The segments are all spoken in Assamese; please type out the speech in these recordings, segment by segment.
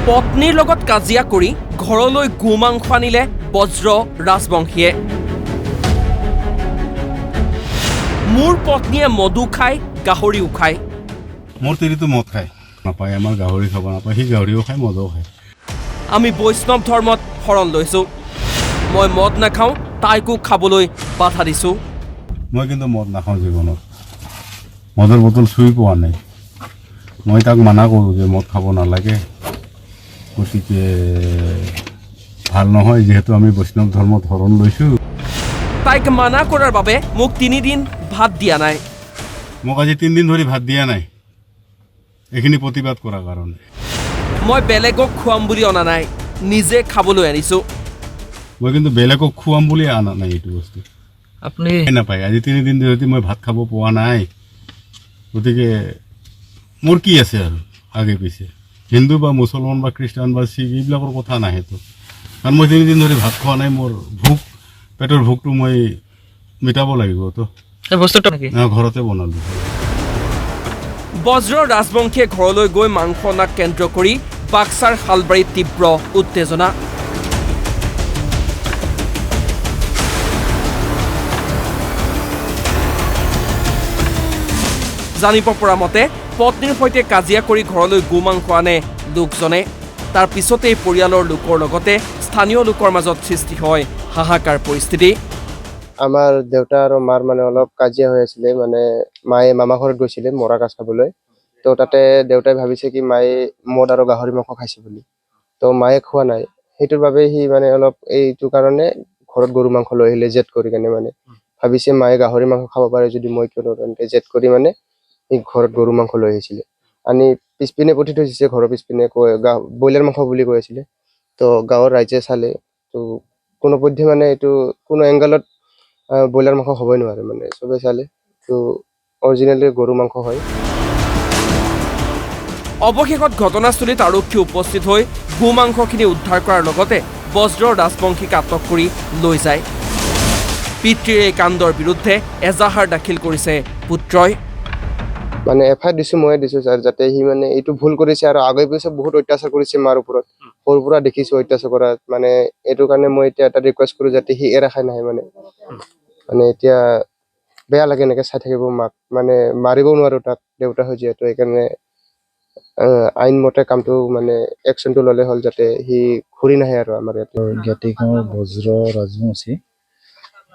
পত্নীৰ লগত কাজিয়া কৰি ঘৰলৈ গোমাংস আনিলে বজ্ৰ ৰাজবংশীয়ে। মোৰ পত্নীয়ে মদু খায়, গাহৰিও খায়। মোৰ তিৰিটো মদ খায় নাপায়, আমাৰ গাহৰি খাব নাপায়, সি গাহৰিও খায় মদও খায়। আমি বৈষ্ণৱ ধৰ্মত শৰণ লৈছোঁ। মই মদ নাখাওঁ, তাইকো খাবলৈ বাধা দিছোঁ। মই কিন্তু মদ নাখাওঁ জীৱনত, মদৰ বটল চুই পোৱা নাই। মই তাক মানা কৰোঁ যে মদ খাব নালাগে, গতিকে ভাল নহয়, যিহেতু আমি বৈষ্ণৱ ধৰ্মত শৰণ লৈছোঁ। তাইক মানা কৰাৰ বাবে মোক 3 দিন ভাত দিয়া নাই। মোক আজি 3 দিন ধৰি ভাত দিয়া নাই, এইখিনি প্ৰতিবাদ কৰাৰ কাৰণে। মই বেলেগক খুৱাম বুলি অনা নাই, নিজে খাবলৈ আনিছোঁ। মই কিন্তু বেলেগক খুৱাম বুলি অনা নাই, এইটো বস্তু আপুনি নাপায়। আজি 3 দিন ধৰি মই ভাত খাব পোৱা নাই, গতিকে মোৰ কি আছে আৰু আগে পিছে, হিন্দু বা মুছলমান বা খ্ৰীষ্টান বা শিখ এইবিলাকৰ কথা নাহেতো। কাৰণ মই 3 দিন ধৰি ভাত খোৱা নাই, মোৰ পেটৰ ভোকটো মই মিটাব লাগিব। তো বস্তুটো নেকি ঘৰতে বনালোঁ। বজ্ৰ ৰাজবংশীয়ে ঘৰলৈ গৈ মাংস অনাক কেন্দ্ৰ কৰি বাক্সাৰ শালবাৰীত তীব্ৰ উত্তেজনা। জানিব পৰা মতে পত্নীৰ সৈতে কাজিয়া কৰি ঘৰলৈ গোমাংস আনে লোকজনে। তাৰ পিছতেই পৰিয়ালৰ লোকৰ লগতে স্থানীয় লোকৰ মাজত সৃষ্টি হয় হাহাকাৰ পৰিস্থিতি। আমাৰ দেউতা আৰু মাৰ মানে অলপ কাজিয়া হৈ আছিলে, মানে মায়ে মামা ঘৰত গৈছিলে মৰা কাছ খাবলৈ। তো তাতে দেউতাই ভাবিছে কি মায়ে মদ আৰু গাহৰি মাংস খাইছে বুলি, তো মায়ে খোৱা নাই। সেইটোৰ বাবে সি মানে অলপ এইটো কাৰণে ঘৰত গৰু মাংস লৈ আহিলে জেদ কৰি কেনে। মানে ভাবিছে মায়ে গাহৰি মাংস খাব পাৰে যদি মই কিয় নৰো, এনেকৈ জেদ কৰি মানে সি ঘৰত গৰু মাংস লৈ আহিছিলে। আনি পিছপিনে পুতি থৈছে, ঘৰৰ পিছপিনে ব্ৰইলাৰ মাংস বুলি কৈ আছিলে। তো গাঁৱৰ ৰাইজে চালে, তো কোনোপধ্যে মানে এইটো কোনো এংগলত ব্ৰইলাৰ মাংস হ'বই নোৱাৰে, মানে চবে চালে তো অৰিজিনেলি গৰু মাংস হয়। অৱশেষত ঘটনাস্থলীত আৰক্ষী উপস্থিত হৈ গোমাংসখিনি উদ্ধাৰ কৰাৰ লগতে বজ্ৰ ৰাজবংশীক আটক কৰি লৈ যায়। পিতৃৰ এই কাণ্ডৰ বিৰুদ্ধে এজাহাৰ দাখিল কৰিছে পুত্ৰই। মানে এফআইআৰ দিছোঁ, ময়ে দিছোঁ ছাৰ, যাতে সি মানে এইটো ভুল কৰিছে আৰু আগে পিছত বহুত অত্যাচাৰ কৰিছে মাৰ ওপৰত। সৰুৰ পৰা দেখিছোঁ অত্যাচাৰ কৰা, মানে এইটো কাৰণে মই এতিয়া এটা ৰিকুৱেষ্ট কৰোঁ যাতে সি এৰা খাই নাহে। মানে এতিয়া বেয়া লাগে এনেকৈ চাই থাকিব মাক, মানে মাৰিবও নোৱাৰোঁ তাক, দেউতা হয় যিহেতু। সেইকাৰণে আইনমতে কামটো মানে একশ্যনটো ল'লে হ'ল, যাতে সি ঘূৰি নাহে আৰু আমাৰ ইয়াতে। জ্ঞাতি গাঁৱৰ বজ্ৰ ৰাজবংশী,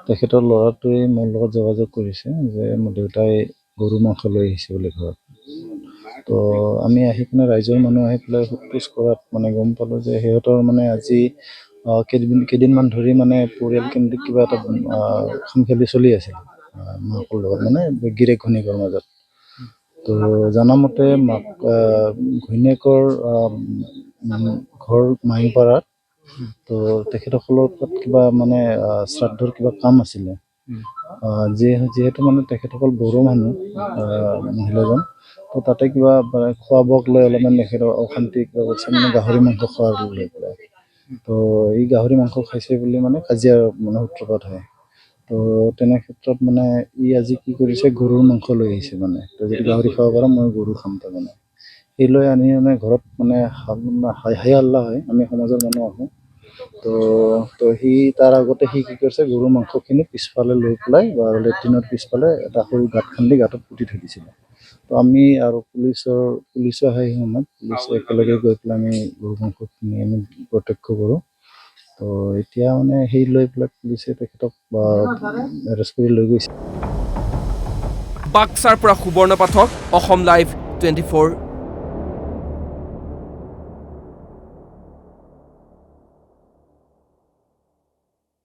তেখেতৰ ল'ৰাটোৱে মোৰ লগত যোগাযোগ কৰিছে যে মোৰ দেউতাই গৰু মাংস লৈ আহিছে বুলি ঘৰত। তো আমি আহি কিনে ৰাইজৰ মানুহ আহি পেলাই সোধ-পোছ কৰাত মানে গম পালোঁ যে সিহঁতৰ মানে আজি কেইদিনমান ধৰি মানে পৰিয়ালকেন্দ্ৰিক কিবা এটা খামখেলি চলি আছিল মাকৰ লগত, মানে গিৰেক ঘৈণীয়েকৰ মাজত। তো জনামতে ঘৈণীয়েকৰ ঘৰ মাহীপাৰাত, তো তেখেতসকলৰ তাত কিবা মানে শ্ৰাদ্ধৰ কিবা কাম আছিলে। যিহেতু মানে তেখেতসকল বড়ো মানুহ, মহিলাজন, তো তাতে কিবা খোৱা বোৱাক লৈ অলপমান তেখেতৰ অশান্তি কিবা কৰিছে, মানে গাহৰি মাংস খোৱাৰ লৈ পেলাই। তো এই গাহৰি মাংস খাইছে বুলি মানে কাজিয়াৰ মানে সূত্ৰপাত হয়। তো তেনে ক্ষেত্ৰত মানে ই আজি কি কৰিছে, গৰুৰ মাংস লৈ আহিছে। মানে তো যদি গাহৰি খাব পাৰোঁ মই গৰু খাম, তাৰ মানে সেই লৈ আনি মানে ঘৰত মানে হাই হাল্লা হয়, আমি সমাজৰ মানুহ আহোঁ। তো সি তাৰ আগতে সি কি কৰিছে, গৰু মাংসখিনি পিছফালে লৈ পেলাই বা লেট্ৰিনৰ পিছফালে এটা সৰু গাঁত খান্দি গাঁতত পুতি থৈ দিছিলে। তো আমি আৰু পুলিচো আহে সেই সময়ত, পুলিচে একেলগে গৈ পেলাই আমি গৰু মাংসখিনি আমি প্ৰত্যক্ষ কৰোঁ। তো এতিয়া মানে সেই লৈ পেলাই পুলিচে তেখেতক এৰেষ্ট কৰি লৈ গৈছে। বাক্সাৰ পৰা সুবৰ্ণ পাঠক, অসম লাইভ 24।